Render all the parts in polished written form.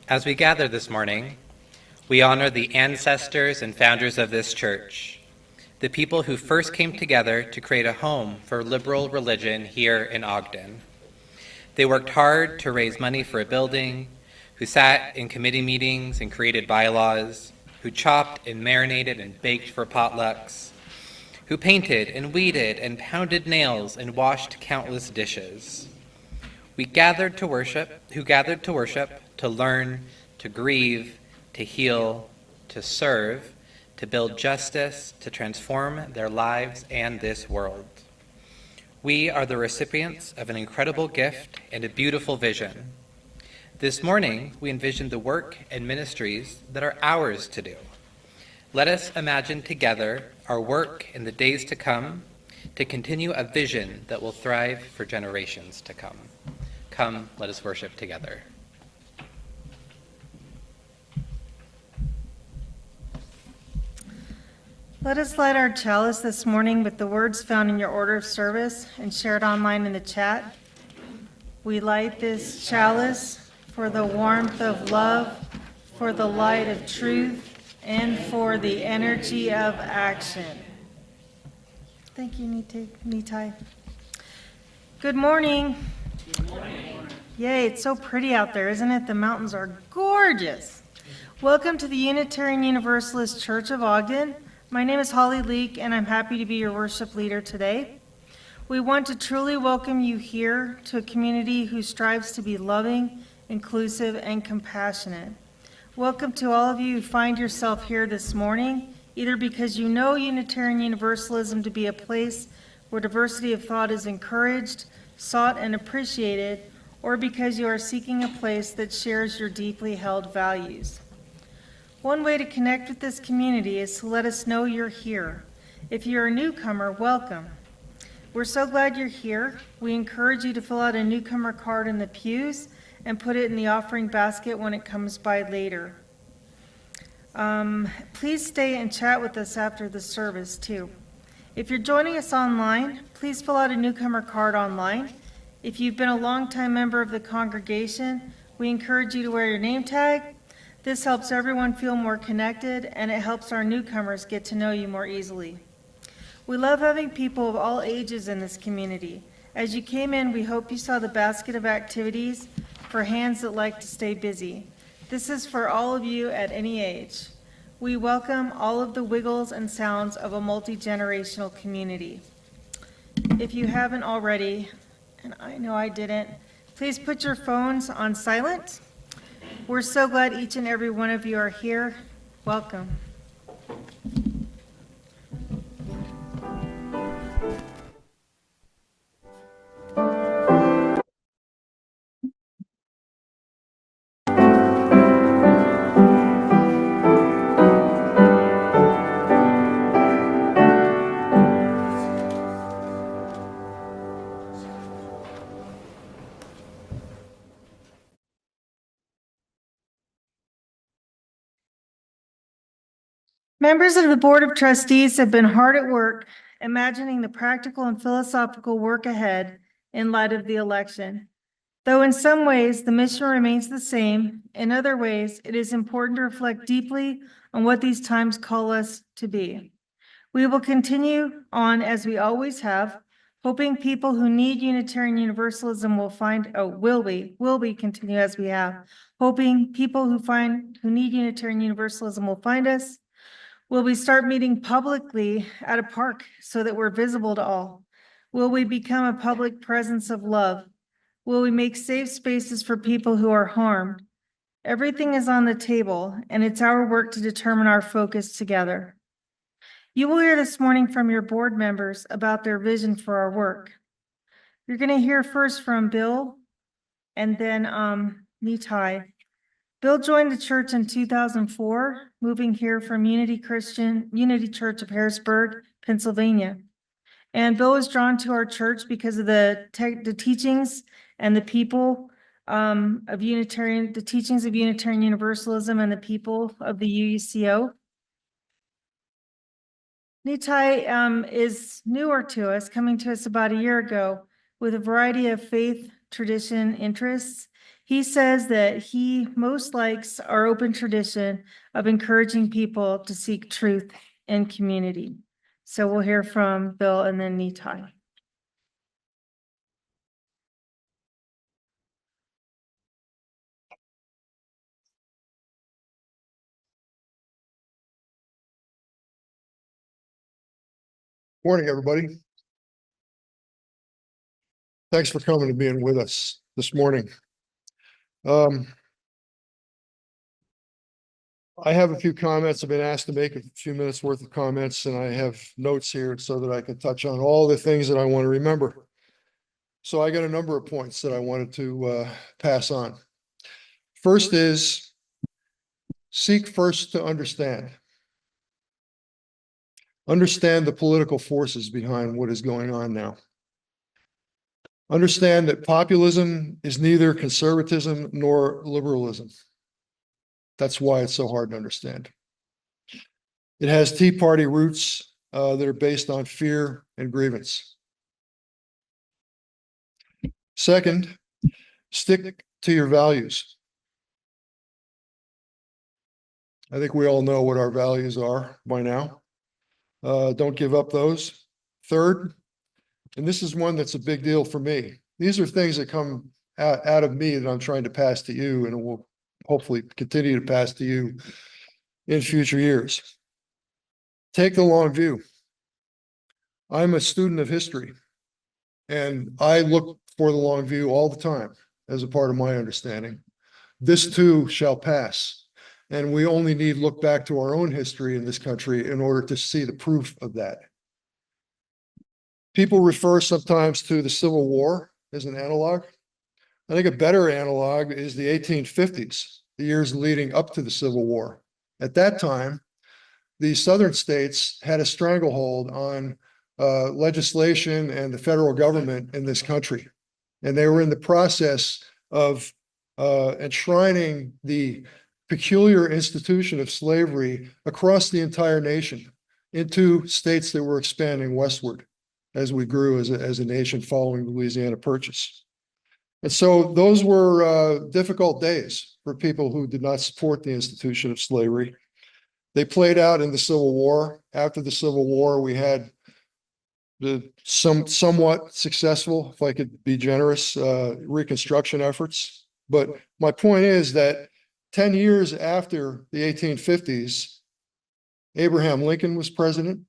As we gather this morning, we honor the ancestors and founders of this church, the people who first came together to create a home for liberal religion here in Ogden. They worked hard to raise money for a building, who sat in committee meetings and created bylaws, who chopped and marinated and baked for potlucks, who painted and weeded and pounded nails and washed countless dishes. Who gathered to worship, to learn, to grieve, to heal, to serve, to build justice, to transform their lives and this world. We are the recipients of an incredible gift and a beautiful vision. This morning, we envision the work and ministries that are ours to do. Let us imagine together our work in the days to come to continue a vision that will thrive for generations to come. Come, let us worship together. Let us light our chalice this morning with the words found in your order of service and shared online in the chat. We light this chalice for the warmth of love, for the light of truth, and for the energy of action. Thank you, Nitai. Good morning. Good morning. Yay, it's so pretty out there, isn't it? The mountains are gorgeous. Welcome to the Unitarian Universalist Church of Ogden. My name is Holly Leek, and I'm happy to be your worship leader today. We want to truly welcome you here to a community who strives to be loving, inclusive, and compassionate. Welcome to all of you who find yourself here this morning, either because you know Unitarian Universalism to be a place where diversity of thought is encouraged, sought, and appreciated, or because you are seeking a place that shares your deeply held values. One way to connect with this community is to let us know you're here. If you're a newcomer, welcome. We're so glad you're here. We encourage you to fill out a newcomer card in the pews and put it in the offering basket when it comes by later. Please stay and chat with us after the service too. If you're joining us online, please fill out a newcomer card online. If you've been a longtime member of the congregation, we encourage you to wear your name tag. This helps everyone feel more connected, and it helps our newcomers get to know you more easily. We love having people of all ages in this community. As you came in, we hope you saw the basket of activities for hands that like to stay busy. This is for all of you at any age. We welcome all of the wiggles and sounds of a multi-generational community. If you haven't already, and I know I didn't, please put your phones on silent. We're so glad each and every one of you are here. Welcome. Members of the Board of Trustees have been hard at work imagining the practical and philosophical work ahead in light of the election. Though in some ways the mission remains the same, in other ways it is important to reflect deeply on what these times call us to be. We will continue on as we always have, hoping people who need Unitarian Universalism will continue as we have, hoping people who need Unitarian Universalism will find us. Will we start meeting publicly at a park so that we're visible to all? Will we become a public presence of love? Will we make safe spaces for people who are harmed? Everything is on the table, and it's our work to determine our focus together. You will hear this morning from your board members about their vision for our work. You're going to hear first from Bill and then Nitai. Bill joined the church in 2004, moving here from Unity Church of Harrisburg, Pennsylvania. And Bill was drawn to our church because of the teachings and the people of Unitarian, the teachings of Unitarian Universalism and the people of the UUCO. Nitai is newer to us, coming to us about a year ago with a variety of faith tradition interests. He says that he most likes our open tradition of encouraging people to seek truth and community. So we'll hear from Bill and then Nitai. Morning, everybody. Thanks for coming and being with us this morning. I have a few comments. I've been asked to make a few minutes worth of comments, and I have notes here so that I can touch on all the things that I want to remember. So I got a number of points that I wanted to pass on. First is seek first to understand. Understand the political forces behind what is going on now. Understand that populism is neither conservatism nor liberalism. That's why it's so hard to understand. It has Tea Party roots that are based on fear and grievance. Second, stick to your values. I think we all know what our values are by now. Don't give up those. Third, and this is one that's a big deal for me. These are things that come out of me that I'm trying to pass to you and will hopefully continue to pass to you in future years. Take the long view. I'm a student of history, and I look for the long view all the time as a part of my understanding. This too shall pass, and we only need look back to our own history in this country in order to see the proof of that. People refer sometimes to the Civil War as an analog. I think a better analog is the 1850s, the years leading up to the Civil War. At that time, the southern states had a stranglehold on legislation and the federal government in this country. And they were in the process of enshrining the peculiar institution of slavery across the entire nation into states that were expanding westward as we grew as a nation following the Louisiana Purchase. And so those were difficult days for people who did not support the institution of slavery. They played out in the Civil War. After the Civil War, we had the somewhat successful, if I could be generous, Reconstruction efforts. But my point is that 10 years after the 1850s, Abraham Lincoln was president.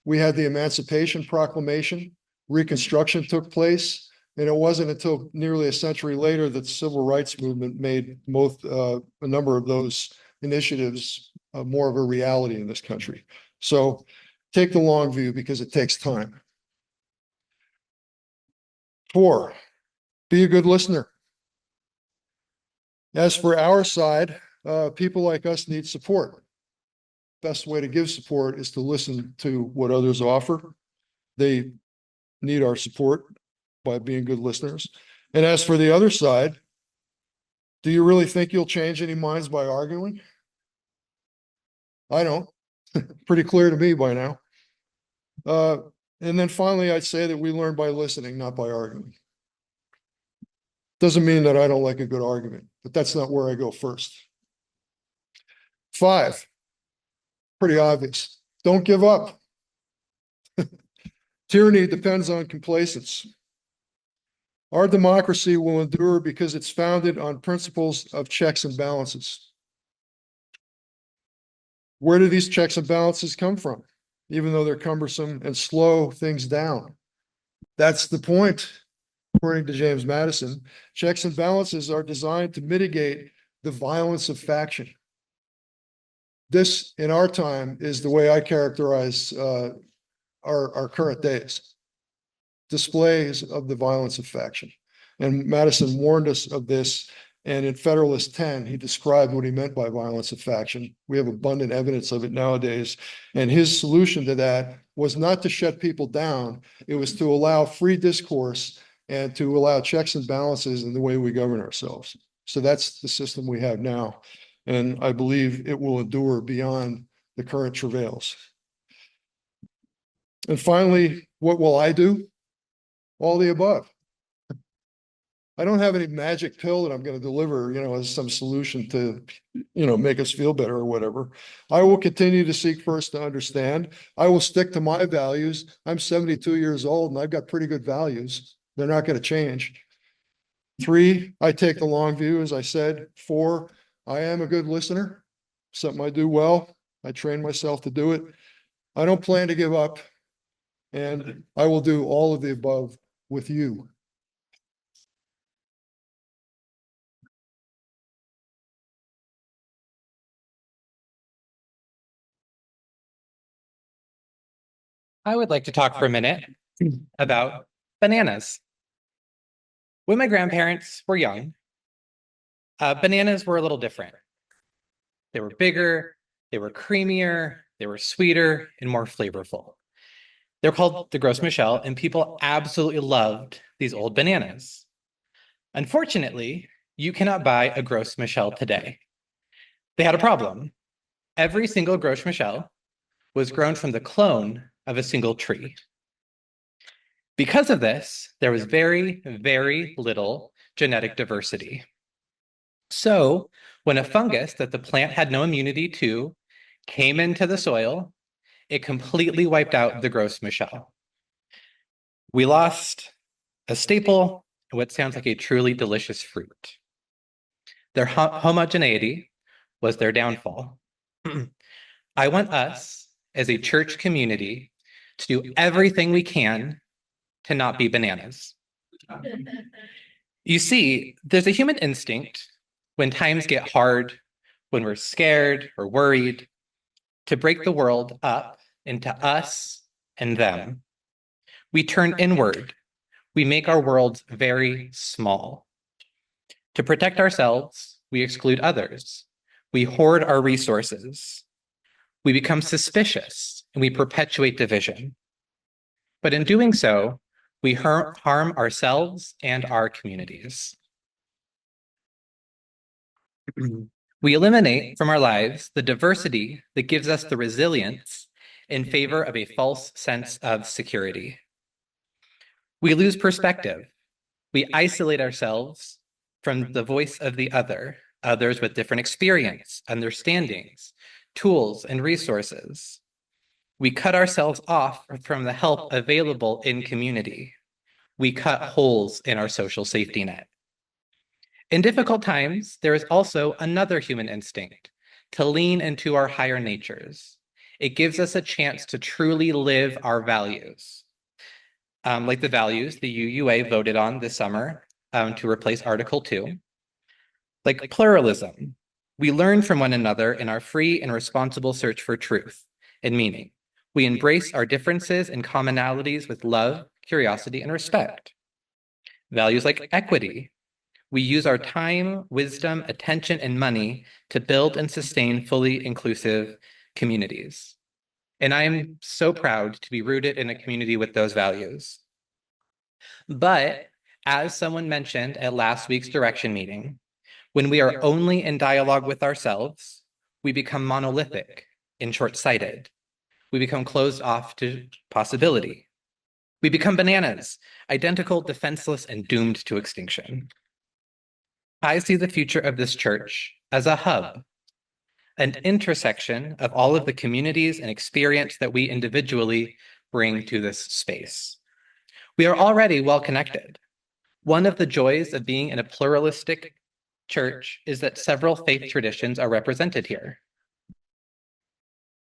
We had the Emancipation Proclamation. Reconstruction took place. And it wasn't until nearly a century later that the Civil Rights Movement made a number of those initiatives more of a reality in this country. So take the long view because it takes time. 4, be a good listener. As for our side, people like us need support. Best way to give support is to listen to what others offer. They need our support by being good listeners. And as for the other side, do you really think you'll change any minds by arguing? I don't. Pretty clear to me by now. And then finally, I'd say that we learn by listening, not by arguing. Doesn't mean that I don't like a good argument, but that's not where I go first. 5, pretty obvious. Don't give up. Tyranny depends on complacence. Our democracy will endure because it's founded on principles of checks and balances. Where do these checks and balances come from? Even though they're cumbersome and slow things down. That's the point, according to James Madison. Checks and balances are designed to mitigate the violence of faction. This, in our time, is the way I characterize our current days. Displays of the violence of faction. And Madison warned us of this, and in Federalist 10, he described what he meant by violence of faction. We have abundant evidence of it nowadays. And his solution to that was not to shut people down. It was to allow free discourse and to allow checks and balances in the way we govern ourselves. So that's the system we have now. And I believe it will endure beyond the current travails. And finally, what will I do? All the above. I don't have any magic pill that I'm going to deliver, as some solution to, make us feel better or whatever. I will continue to seek first to understand. I will stick to my values. I'm 72 years old and I've got pretty good values. They're not going to change. 3, I take the long view, as I said. 4, I am a good listener, something I do well. I train myself to do it. I don't plan to give up, and I will do all of the above with you. I would like to talk for a minute about bananas. When my grandparents were young, bananas were a little different. They were bigger, they were creamier, they were sweeter, and more flavorful. They're called the Gros Michel, and people absolutely loved these old bananas. Unfortunately, you cannot buy a Gros Michel today. They had a problem. Every single Gros Michel was grown from the clone of a single tree. Because of this, there was very, very little genetic diversity. So when a fungus that the plant had no immunity to came into the soil, it completely wiped out the Gros Michel. We lost a staple, what sounds like a truly delicious fruit. Their homogeneity was their downfall. I want us, as a church community, to do everything we can to not be bananas. You see, there's a human instinct when times get hard, when we're scared or worried, to break the world up into us and them. We turn inward. We make our worlds very small. To protect ourselves, we exclude others. We hoard our resources. We become suspicious and we perpetuate division. But in doing so, we harm ourselves and our communities. We eliminate from our lives the diversity that gives us the resilience in favor of a false sense of security. We lose perspective. We isolate ourselves from the voice of the other, others with different experience, understandings, tools, and resources. We cut ourselves off from the help available in community. We cut holes in our social safety net. In difficult times, there is also another human instinct, to lean into our higher natures. It gives us a chance to truly live our values. Like the values the UUA voted on this summer to replace Article 2. Like pluralism, we learn from one another in our free and responsible search for truth and meaning. We embrace our differences and commonalities with love, curiosity, and respect. Values like equity. We use our time, wisdom, attention, and money to build and sustain fully inclusive communities. And I am so proud to be rooted in a community with those values. But as someone mentioned at last week's direction meeting, when we are only in dialogue with ourselves, we become monolithic and short-sighted. We become closed off to possibility. We become bananas, identical, defenseless, and doomed to extinction. I see the future of this church as a hub, an intersection of all of the communities and experience that we individually bring to this space. We are already well connected. One of the joys of being in a pluralistic church is that several faith traditions are represented here.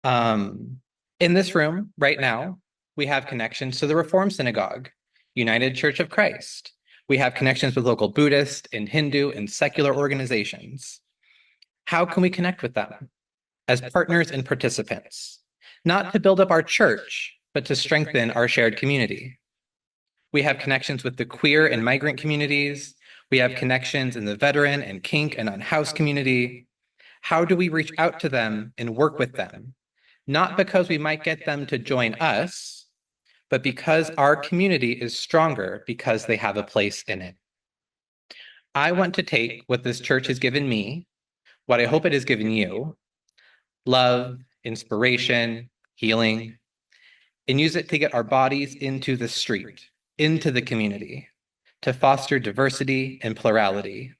In this room right now, we have connections to the Reformed Synagogue, United Church of Christ. We have connections with local Buddhist and Hindu and secular organizations. How can we connect with them? As partners and participants, not to build up our church, but to strengthen our shared community. We have connections with the queer and migrant communities. We have connections in the veteran and kink and unhoused community. How do we reach out to them and work with them? Not because we might get them to join us, but because our community is stronger because they have a place in it. I want to take what this church has given me, what I hope it has given you, love, inspiration, healing, and use it to get our bodies into the street, into the community, to foster diversity and plurality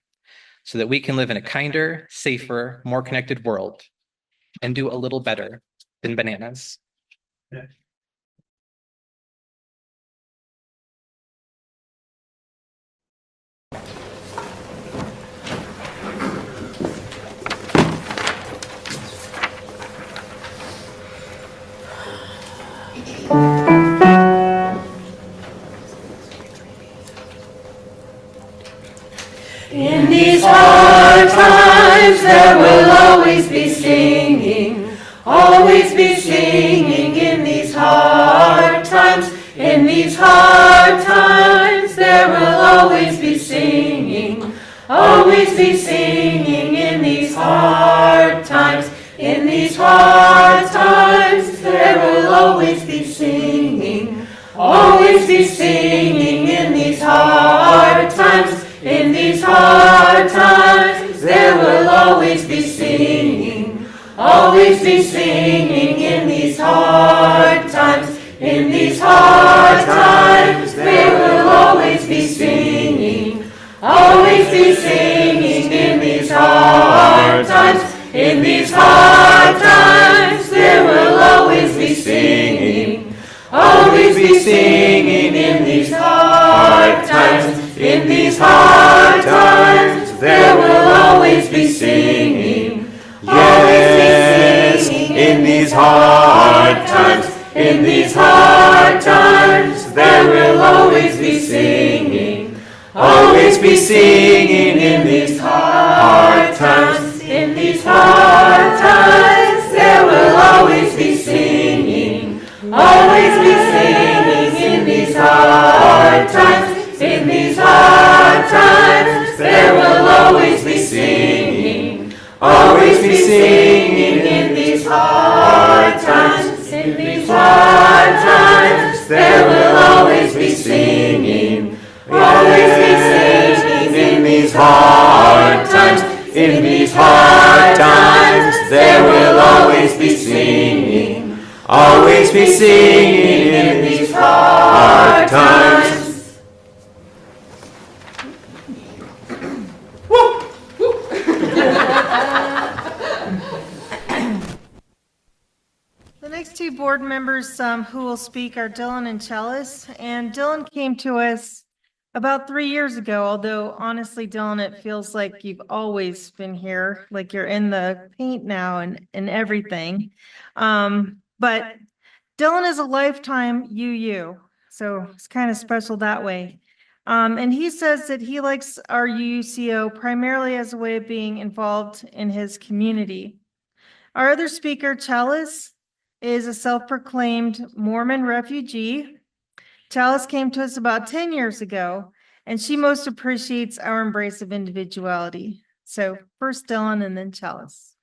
so that we can live in a kinder, safer, more connected world and do a little better than bananas. In these hard times there will always be singing, always be singing in these hard times. In these hard times there will always be singing, always be singing in these hard times. In these hard times there will always be singing, always be singing in these hard times. In these hard times, there will always be singing, always be singing in these hard times. In these hard times, there will always be singing, always be singing in these hard times. In these hard times, there will always be singing, always be singing in these hard times. In these hard times, there will always be singing, yes, in these hard times. In these hard times, there will always be singing, always be singing in these hard times. In these hard times, there will always be singing, always be singing in these hard times. In these hard times, there will always be singing, always be singing in these hard times. In these hard times, there will always be singing, always be singing in these hard times. In these hard times, there will always be singing, always be singing in these hard times. The next two board members who will speak are Dylan and Chalice. And Dylan came to us about 3 years ago, although honestly, Dylan, it feels like you've always been here, like you're in the paint now and everything. But Dylan is a lifetime UU, so it's kind of special that way. And he says that he likes our UUCO primarily as a way of being involved in his community. Our other speaker, Chalice, is a self-proclaimed Mormon refugee. Chalice came to us about 10 years ago, and she most appreciates our embrace of individuality. So first Dylan and then Chalice.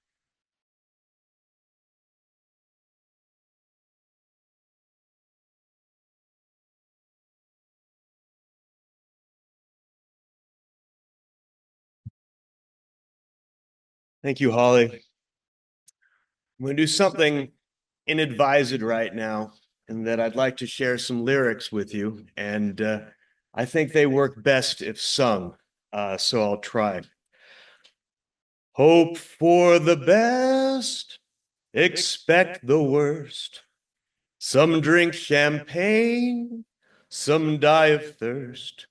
Thank you, Holly. I'm going to do something inadvised right now, and that I'd like to share some lyrics with you, and I think they work best if sung, so I'll try. Hope for the best, expect the worst. Some drink champagne, some die of thirst.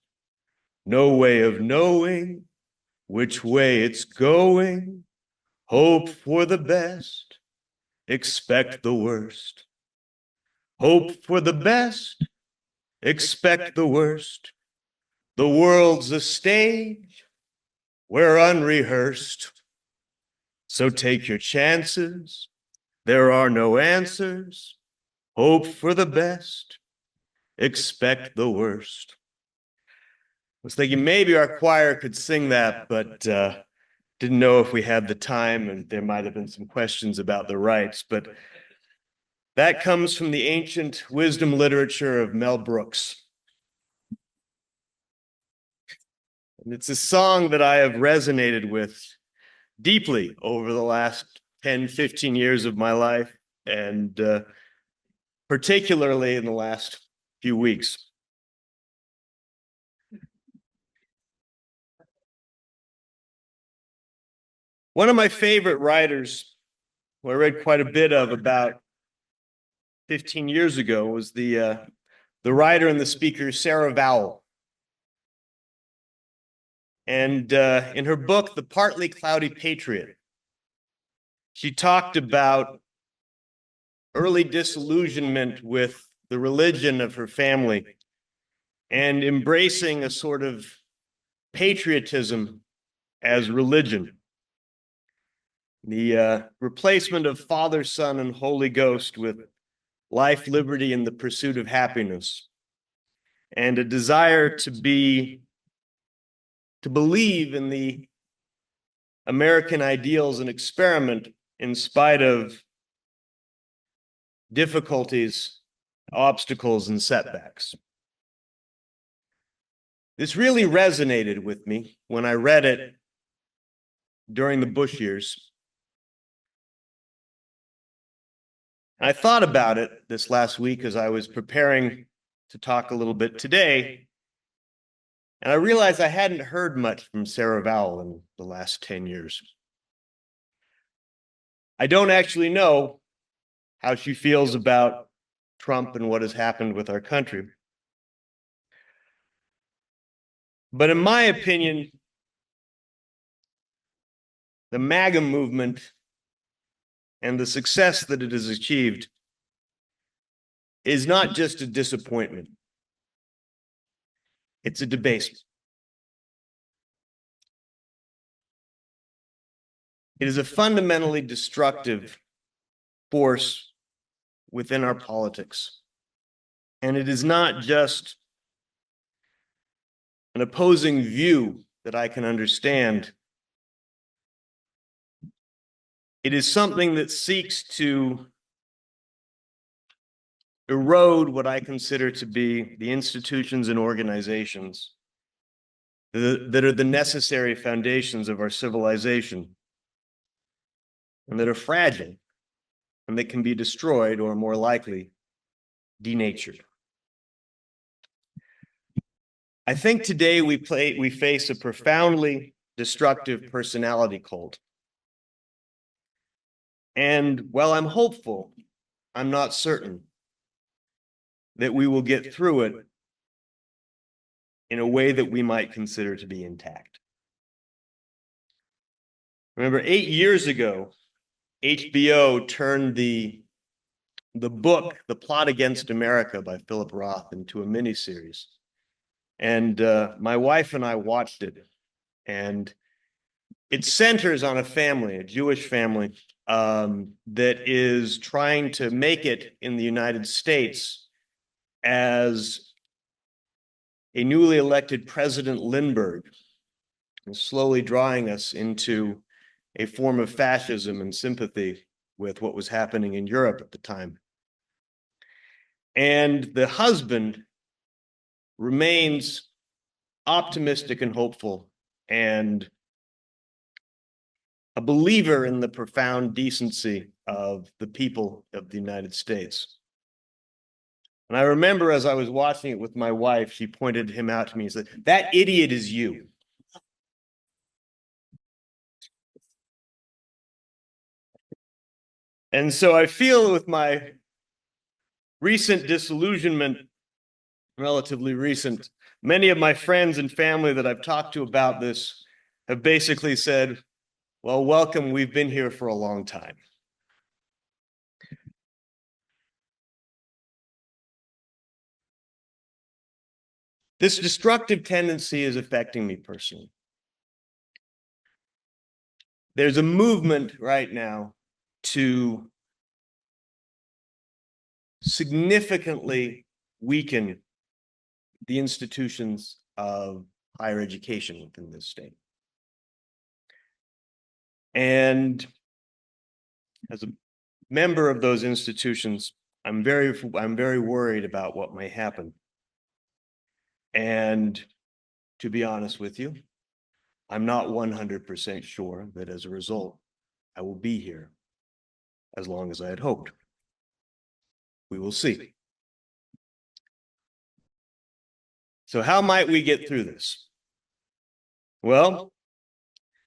No way of knowing which way it's going. Hope for the best, expect the worst. Hope for the best, expect the worst. The world's a stage, we're unrehearsed. So take your chances, there are no answers. Hope for the best, expect the worst. I was thinking maybe our choir could sing that, but didn't know if we had the time, and there might have been some questions about the rights, but that comes from the ancient wisdom literature of Mel Brooks. And it's a song that I have resonated with deeply over the last 10, 15 years of my life, and particularly in the last few weeks. One of my favorite writers, who I read quite a bit of about 15 years ago, was the writer and the speaker Sarah Vowell. And in her book, The Partly Cloudy Patriot, she talked about early disillusionment with the religion of her family and embracing a sort of patriotism as religion. The replacement of Father, Son, and Holy Ghost with life, liberty, and the pursuit of happiness, and a desire to believe in the American ideals and experiment in spite of difficulties, obstacles, and setbacks. This really resonated with me when I read it during the Bush years. I thought about it this last week as I was preparing to talk a little bit today, and I realized I hadn't heard much from Sarah Vowell in the last 10 years. I don't actually know how she feels about Trump and what has happened with our country. But in my opinion, the MAGA movement and the success that it has achieved is not just a disappointment. It's a debasement. It is a fundamentally destructive force within our politics. And it is not just an opposing view that I can understand. It is something that seeks to erode what I consider to be the institutions and organizations that are the necessary foundations of our civilization, and that are fragile and that can be destroyed, or more likely, denatured. I think today we face a profoundly destructive personality cult. And while I'm hopeful, I'm not certain that we will get through it in a way that we might consider to be intact. Remember, 8 years ago, HBO turned the book, The Plot Against America by Philip Roth, into a miniseries. And my wife and I watched it. And it centers on a family, a Jewish family, that is trying to make it in the United States as a newly elected President Lindbergh is slowly drawing us into a form of fascism and sympathy with what was happening in Europe at the time. And the husband remains optimistic and hopeful and a believer in the profound decency of the people of the United States. And I remember as I was watching it with my wife, she pointed him out to me and said, "That idiot is you." And so I feel with my recent disillusionment, relatively recent, many of my friends and family that I've talked to about this have basically said, "Well, welcome, we've been here for a long time." This destructive tendency is affecting me personally. There's a movement right now to significantly weaken the institutions of higher education within this state. And as a member of those institutions, I'm very worried about what may happen. And to be honest with you, I'm not 100% sure that as a result, I will be here as long as I had hoped. We will see. So how might we get through this? Well,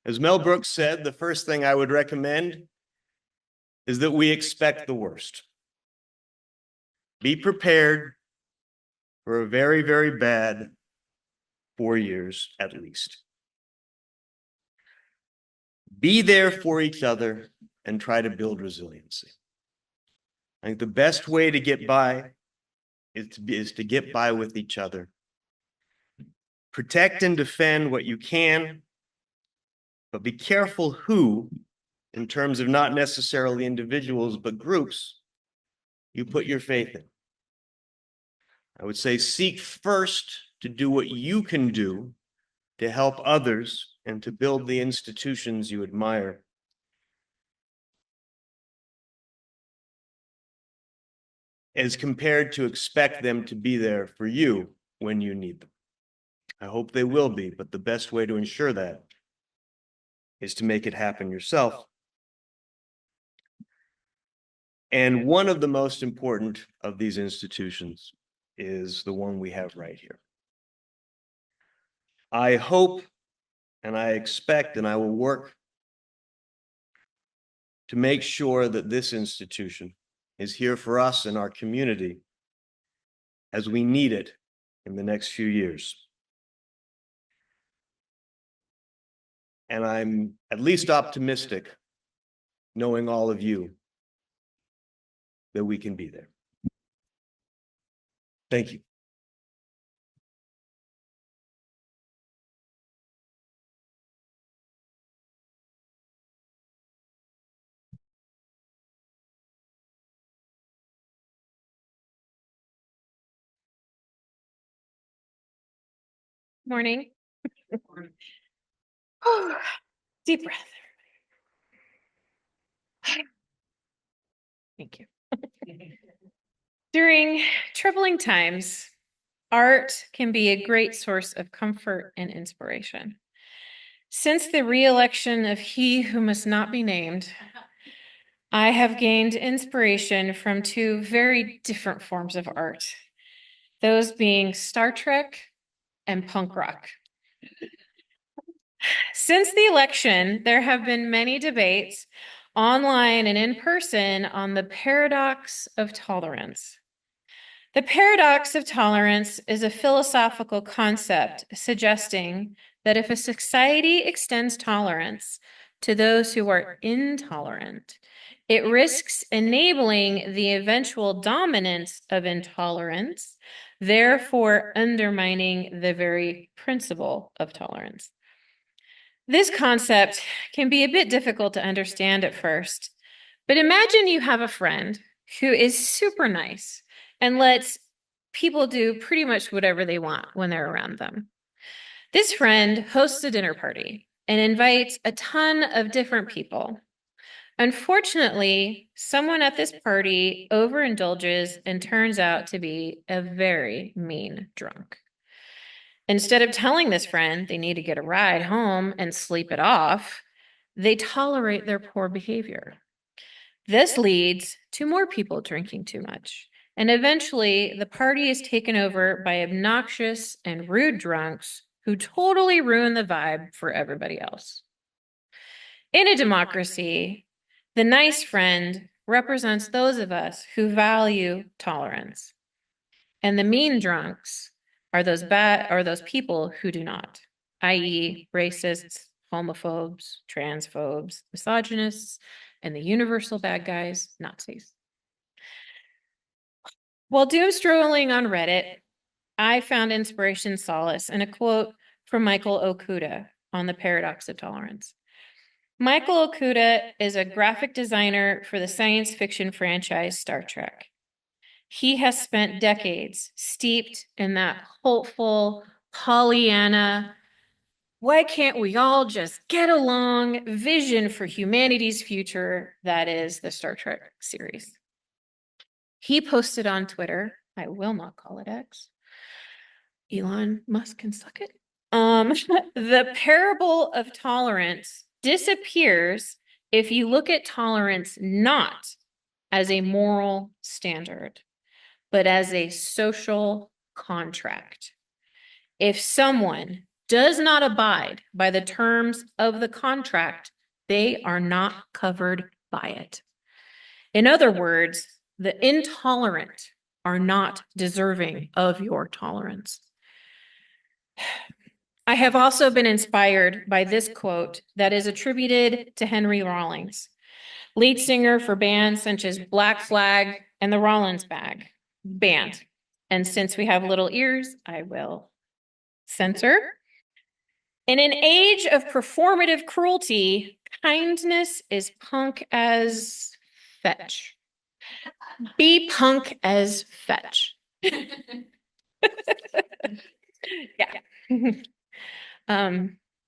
As Mel Brooks said, the first thing I would recommend is that we expect the worst. Be prepared for a very, very bad 4 years at least. Be there for each other and try to build resiliency. I think the best way to get by is to get by with each other. Protect and defend what you can, but be careful who, in terms of not necessarily individuals, but groups, you put your faith in. I would say seek first to do what you can do to help others and to build the institutions you admire. As compared to expect them to be there for you when you need them. I hope they will be, but the best way to ensure that is to make it happen yourself. And one of the most important of these institutions is the one we have right here. I hope and I expect and I will work to make sure that this institution is here for us and our community as we need it in the next few years. And I'm at least optimistic, knowing all of you, that we can be there. Thank you. Morning. Deep breath. Thank you. During troubling times, art can be a great source of comfort and inspiration. Since the re-election of he who must not be named, I have gained inspiration from two very different forms of art, those being Star Trek and punk rock. Since the election, there have been many debates online and in person on the paradox of tolerance. The paradox of tolerance is a philosophical concept suggesting that if a society extends tolerance to those who are intolerant, it risks enabling the eventual dominance of intolerance, therefore undermining the very principle of tolerance. This concept can be a bit difficult to understand at first, but imagine you have a friend who is super nice and lets people do pretty much whatever they want when they're around them. This friend hosts a dinner party and invites a ton of different people. Unfortunately, someone at this party overindulges and turns out to be a very mean drunk. Instead of telling this friend they need to get a ride home and sleep it off, they tolerate their poor behavior. This leads to more people drinking too much, and eventually the party is taken over by obnoxious and rude drunks who totally ruin the vibe for everybody else. In a democracy, the nice friend represents those of us who value tolerance, and the mean drunks are those people who do not, i.e., racists, homophobes, transphobes, misogynists, and the universal bad guys, Nazis. While doom strolling on Reddit, I found inspiration and solace in a quote from Michael Okuda on the paradox of tolerance. Michael Okuda is a graphic designer for the science fiction franchise Star Trek. He has spent decades steeped in that hopeful, Pollyanna, why can't we all just get along vision for humanity's future that is the Star Trek series. He posted on Twitter, I will not call it X, Elon Musk can suck it. The parable of tolerance disappears if you look at tolerance not as a moral standard, but as a social contract. If someone does not abide by the terms of the contract, they are not covered by it. In other words, the intolerant are not deserving of your tolerance. I have also been inspired by this quote that is attributed to Henry Rawlings, lead singer for bands such as Black Flag and the Rollins Band. And since we have little ears, I will censor. In an age of performative cruelty, kindness is punk as fetch. Be punk as fetch. Yeah.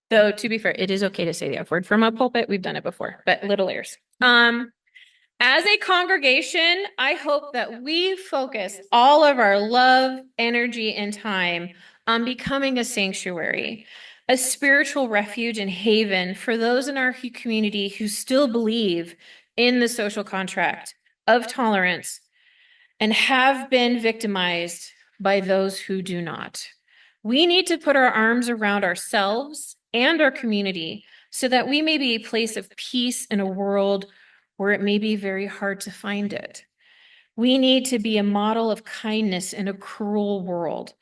Though to be fair, it is okay to say the F word from a pulpit. We've done it before, but little ears. As a congregation, I hope that we focus all of our love, energy, and time on becoming a sanctuary, a spiritual refuge and haven for those in our community who still believe in the social contract of tolerance and have been victimized by those who do not. We need to put our arms around ourselves and our community so that we may be a place of peace in a world where it may be very hard to find it. We need to be a model of kindness in a cruel world.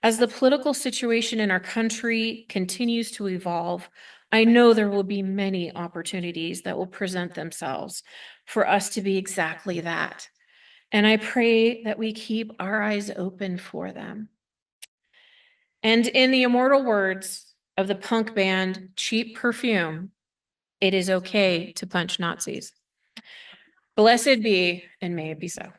As the political situation in our country continues to evolve, I know there will be many opportunities that will present themselves for us to be exactly that. And I pray that we keep our eyes open for them. And in the immortal words of the punk band Cheap Perfume, it is okay to punch Nazis. Blessed be, and may it be so.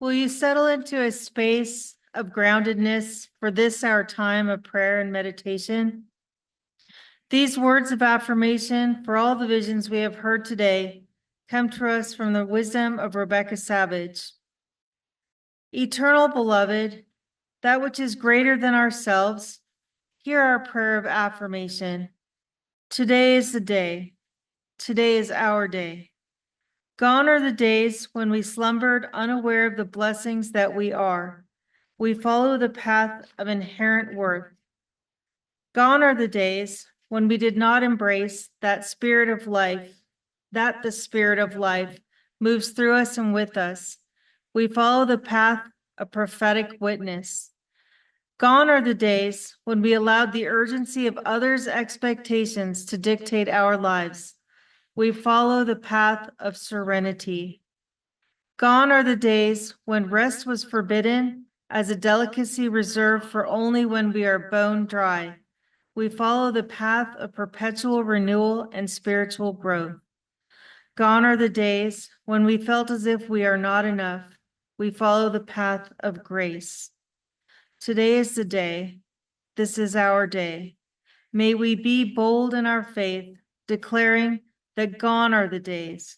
Will you settle into a space of groundedness for this, our time of prayer and meditation? These words of affirmation for all the visions we have heard today come to us from the wisdom of Rebecca Savage. Eternal beloved, that which is greater than ourselves, hear our prayer of affirmation. Today is the day. Today is our day. Gone are the days when we slumbered unaware of the blessings that we are. We follow the path of inherent worth. Gone are the days when we did not embrace that spirit of life, that the spirit of life moves through us and with us. We follow the path of prophetic witness. Gone are the days when we allowed the urgency of others' expectations to dictate our lives. We follow the path of serenity. Gone are the days when rest was forbidden as a delicacy reserved for only when we are bone dry. We follow the path of perpetual renewal and spiritual growth. Gone are the days when we felt as if we are not enough. We follow the path of grace. Today is the day. This is our day. May we be bold in our faith, declaring that gone are the days.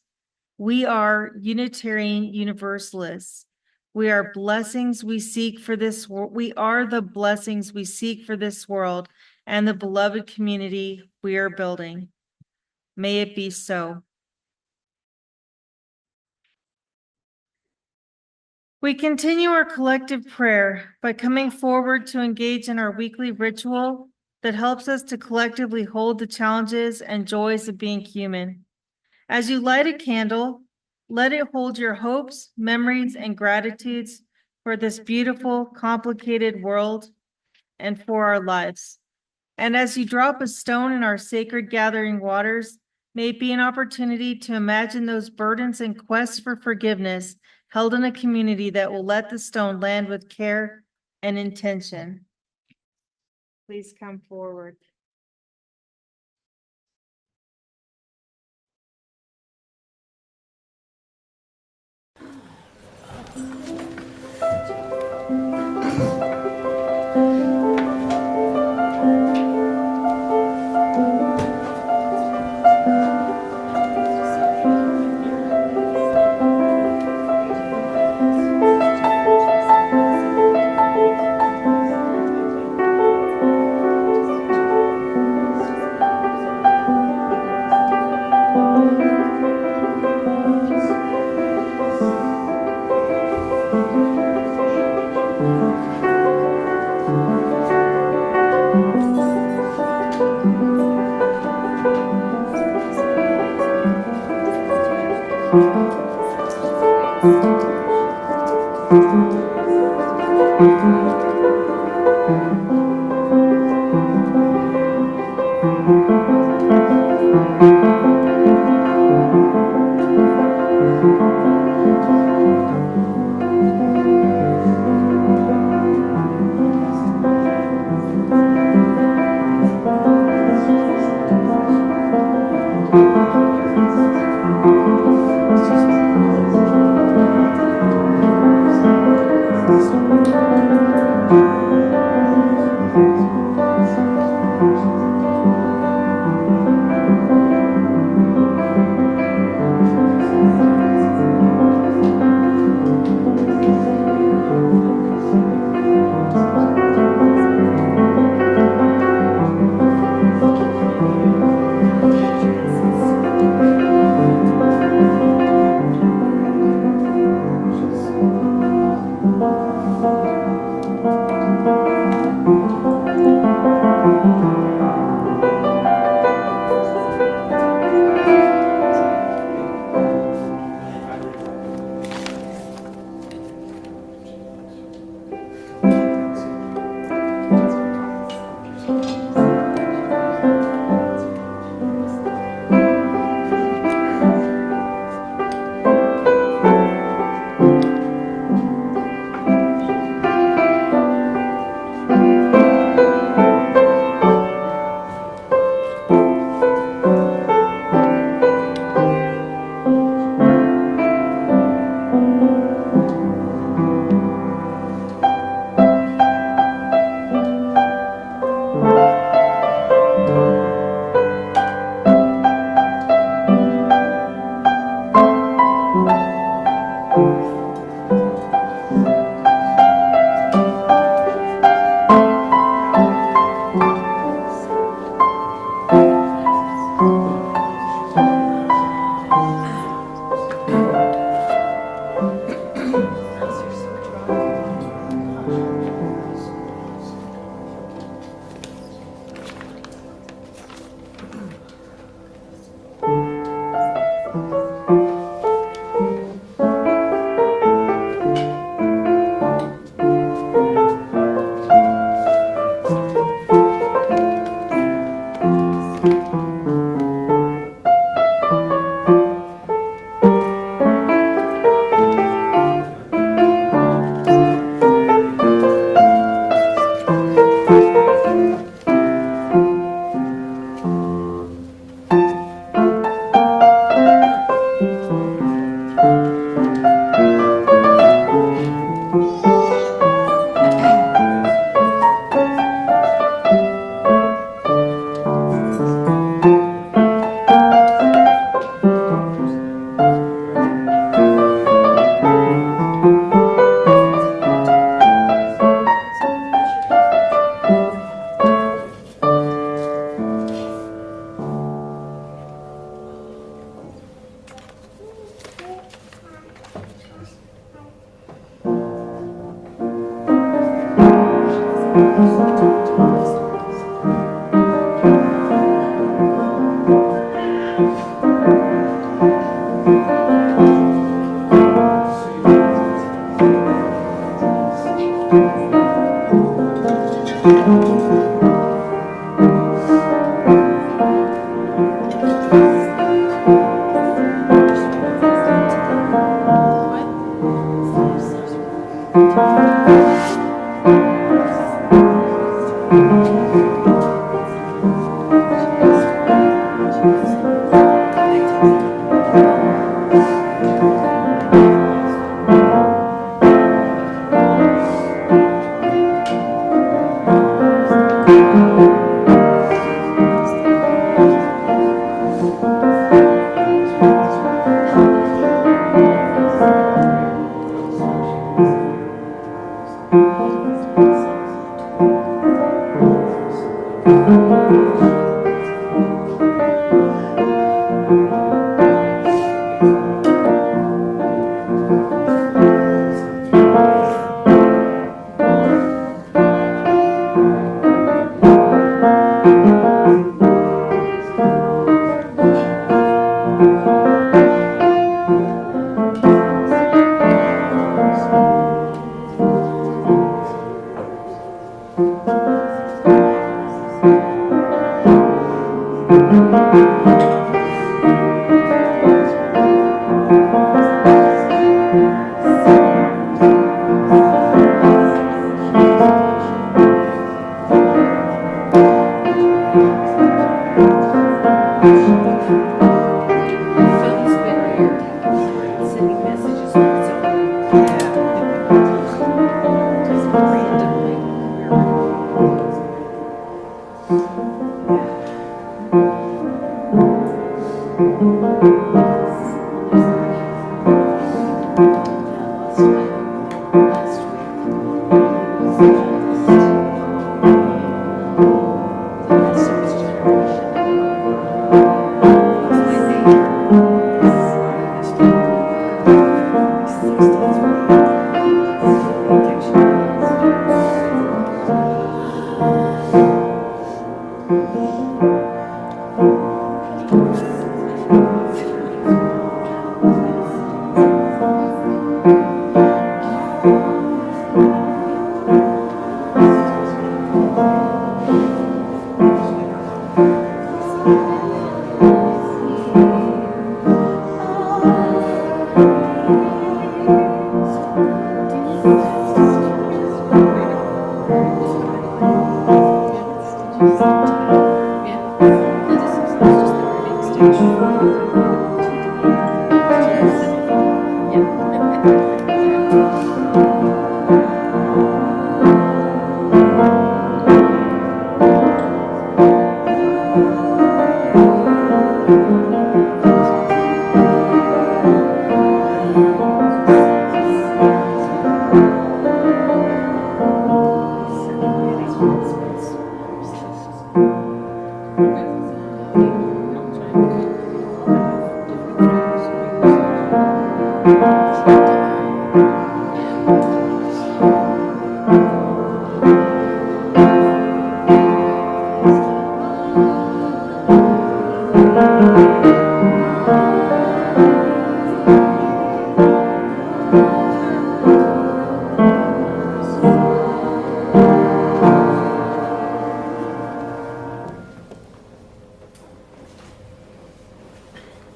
We are Unitarian Universalists. We are blessings we seek for this world. We are the blessings we seek for this world and the beloved community we are building. May it be so. We continue our collective prayer by coming forward to engage in our weekly ritual that helps us to collectively hold the challenges and joys of being human. As you light a candle, let it hold your hopes, memories, and gratitudes for this beautiful, complicated world and for our lives. And as you drop a stone in our sacred gathering waters, may it be an opportunity to imagine those burdens and quests for forgiveness held in a community that will let the stone land with care and intention. Please come forward.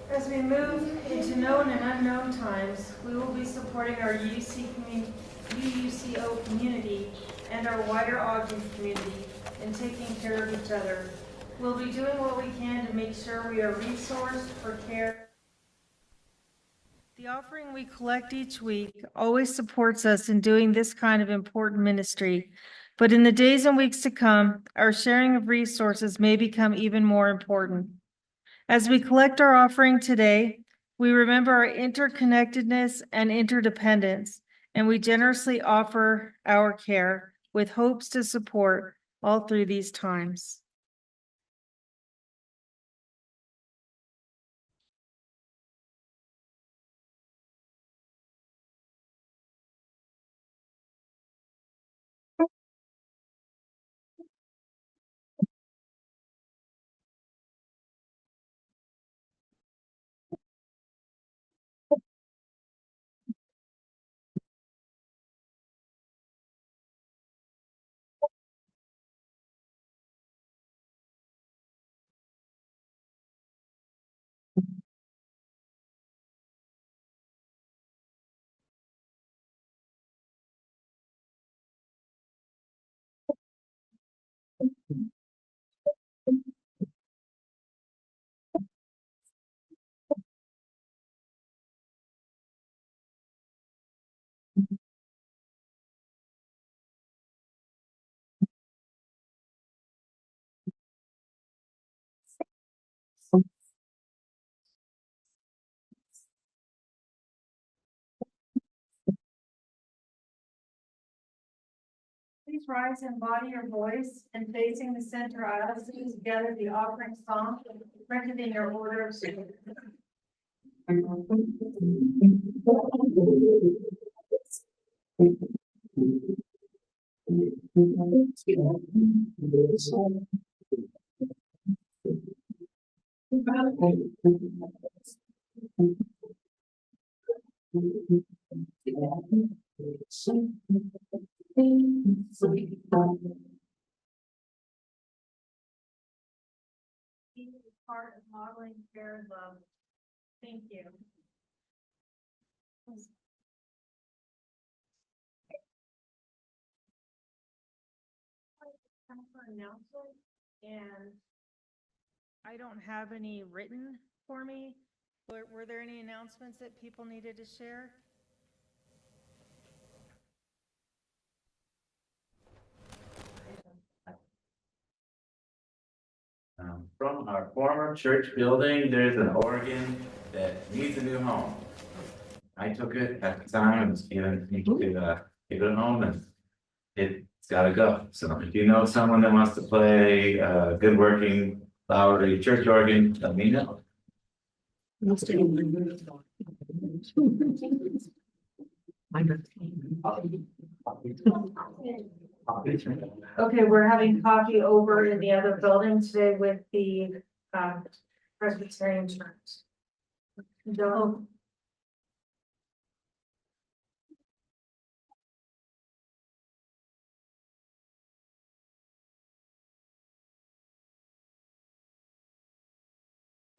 As we move into known and unknown times, we will be supporting our UUCO community and our wider Ogden community in taking care of each other. We'll be doing what we can to make sure we are resourced for care. The offering we collect each week always supports us in doing this kind of important ministry. But in the days and weeks to come, our sharing of resources may become even more important. As we collect our offering today, we remember our interconnectedness and interdependence, and we generously offer our care with hopes to support all through these times. Please rise and embody your voice and facing the center aisle, sing together the offering song printed in your order of service. Part of modeling care and love. Thank you. Time for announcement, and I don't have any written for me. Were there any announcements that people needed to share? From our former church building, there's an organ that needs a new home. I took it at the time and was given to give it a home, and it's gotta go. So if you know someone that wants to play a good working Bowery church organ, let me know. Okay, we're having coffee over in the other building today with the Presbyterian Church. Don't.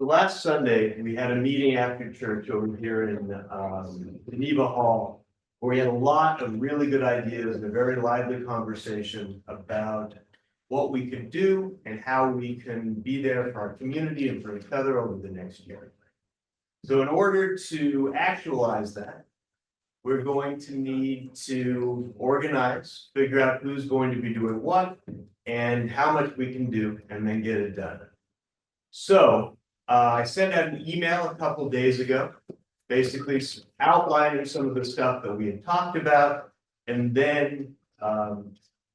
The last Sunday, we had a meeting after church over here in Geneva Hall, where we had a lot of really good ideas and a very lively conversation about what we could do and how we can be there for our community and for each other over the next year. So in order to actualize that, we're going to need to organize, figure out who's going to be doing what and how much we can do, and then get it done. So I sent out an email a couple days ago, basically outlining some of the stuff that we had talked about, and then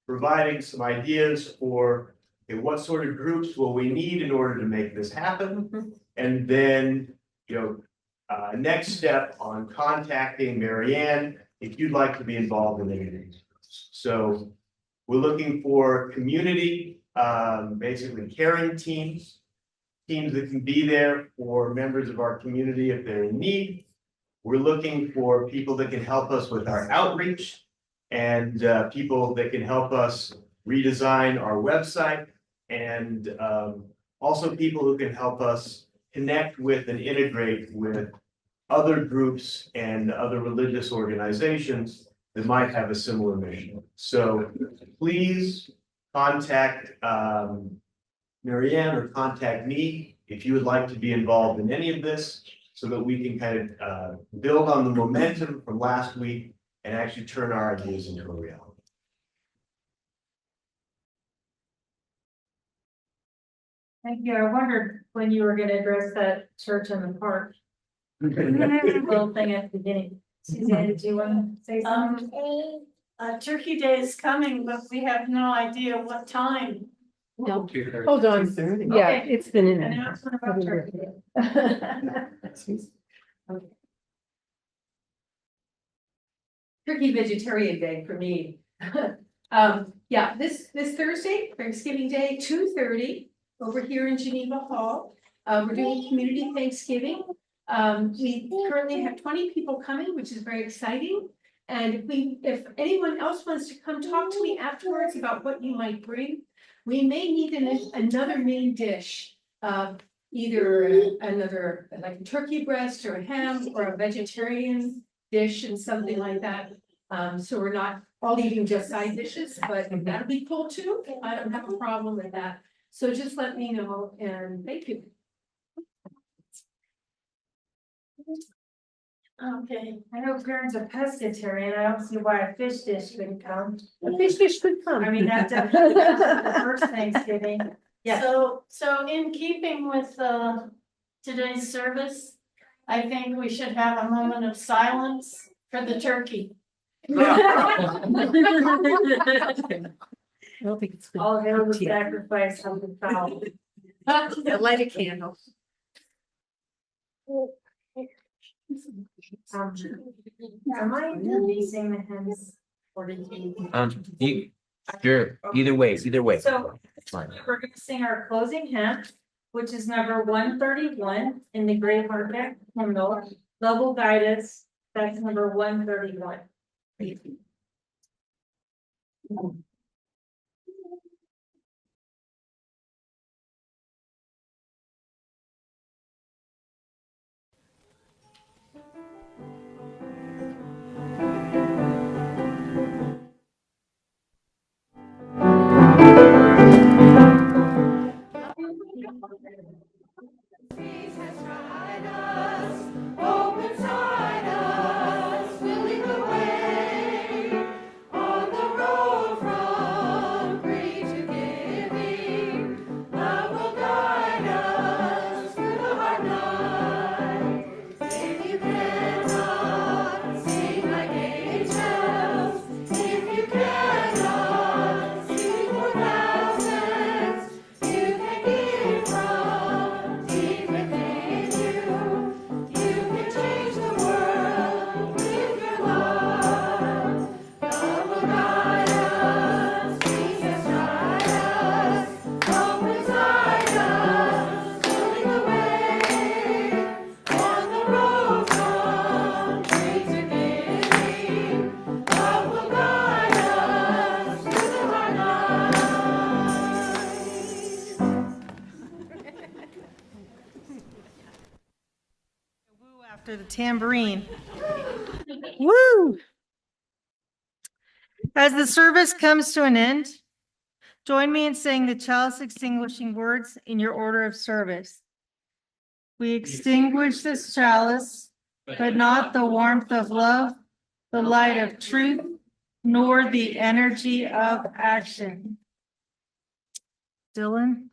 providing some ideas for what sort of groups will we need in order to make this happen. And then, next step on contacting Marianne if you'd like to be involved in any of these. So we're looking for community, basically caring teams that can be there for members of our community if they're in need. We're looking for people that can help us with our outreach and people that can help us redesign our website, and also people who can help us connect with and integrate with other groups and other religious organizations that might have a similar mission. So please contact Marianne or contact me if you would like to be involved in any of this, so that we can kind of build on the momentum from last week and actually turn our ideas into a reality. Thank you. I wondered when you were going to address that church in the park. Little thing at the beginning. Suzanne, did you want to say something? Turkey Day is coming, but we have no idea what time. No, hold on. Yeah, Okay. it's been in there. Announcement about Turkey Day. Turkey Vegetarian Day for me. Yeah, this Thursday, Thanksgiving Day, 2:30, over here in Geneva Hall. We're doing community Thanksgiving. We currently have 20 people coming, which is very exciting. And if anyone else wants to come talk to me afterwards about what you might bring, we may need another main dish. Either another, like a turkey breast or a ham or a vegetarian dish and something like that. So we're not all eating just side dishes, but that'll be cool too. I don't have a problem with that. So just let me know, and thank you. Okay, I know Karen's a pescatarian. I don't see why a fish dish couldn't come. A fish dish could come. I mean, that definitely comes with the first Thanksgiving. Yeah. So in keeping with today's service, I think we should have a moment of silence for the turkey. I don't think it's good. All hail the sacrifice of the fowl. Light a candle. Am I releasing the hymns? Sure, either way, So it's fine. we're gonna sing our closing hymn, which is number 131 in the Great Hardback hymnal. Love will guide us. That's number 131. Open side us, we'll lead the way on the road from free to giving. Love will guide us through the hard night. If you cannot sing like angels, if you cannot sing for thousands, you can give from deep within you. You can change the world with your love. Love will guide us, Jesus guide us, open side us, leading the way on the road from tree to giving. Love will guide us through the hard night. Woo after the tambourine. Woo! As the service comes to an end, join me in saying the chalice extinguishing words in your order of service. We extinguish this chalice, but not the warmth of love, the light of truth, nor the energy of action. Dylan?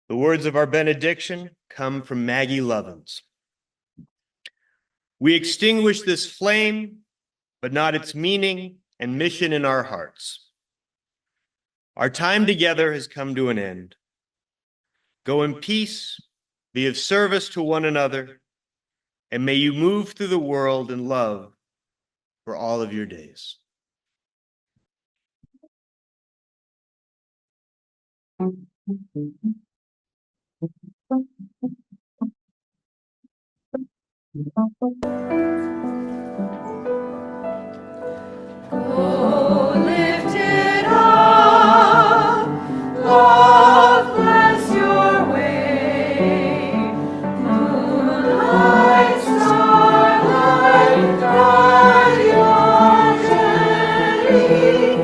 The words of our benediction come from Maggie Lovins. We extinguish this flame, but not its meaning and mission in our hearts. Our time together has come to an end. Go in peace, be of service to one another, and may you move through the world in love for all of your days. Oh, lift it up, love bless your way. Moonlight, starlight, guide your journey.